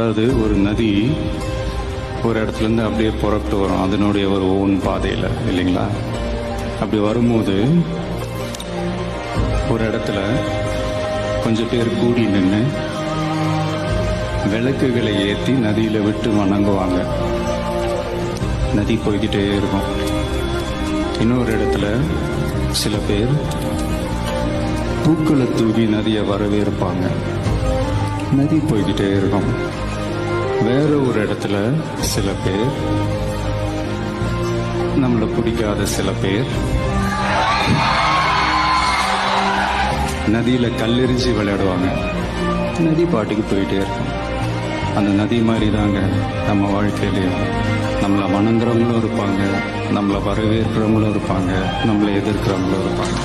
அதாவது ஒரு நதி ஒரு இடத்துலேருந்து அப்படியே புறப்பட்டு வரும் அதனுடைய ஒரு ஓன் பாதையில், இல்லைங்களா? அப்படி வரும்போது ஒரு இடத்துல கொஞ்சம் பேர் கூடி நின்று விளக்குகளை ஏற்றி நதியில் விட்டு வணங்குவாங்க. நதி போய்கிட்டே இருக்கும். இன்னொரு இடத்துல சில பேர் பூக்களை தூவி நதியை வரவேற்பாங்க. நதி போய்கிட்டே இருக்கும். வேற ஒரு இடத்துல சில பேர், நம்மளை பிடிக்காத சில பேர், நதியில கல்லெறிஞ்சி விளையாடுவாங்க. நதி பாட்டுக்கு போயிட்டே இருக்கும். அந்த நதி மாதிரி தாங்க நம்ம வாழ்க்கையிலையும் நம்மளை வணங்குறவங்களும் இருப்பாங்க, நம்மளை வரவேற்கிறவங்களும் இருப்பாங்க, நம்மளை எதிர்க்கிறவங்களும் இருப்பாங்க.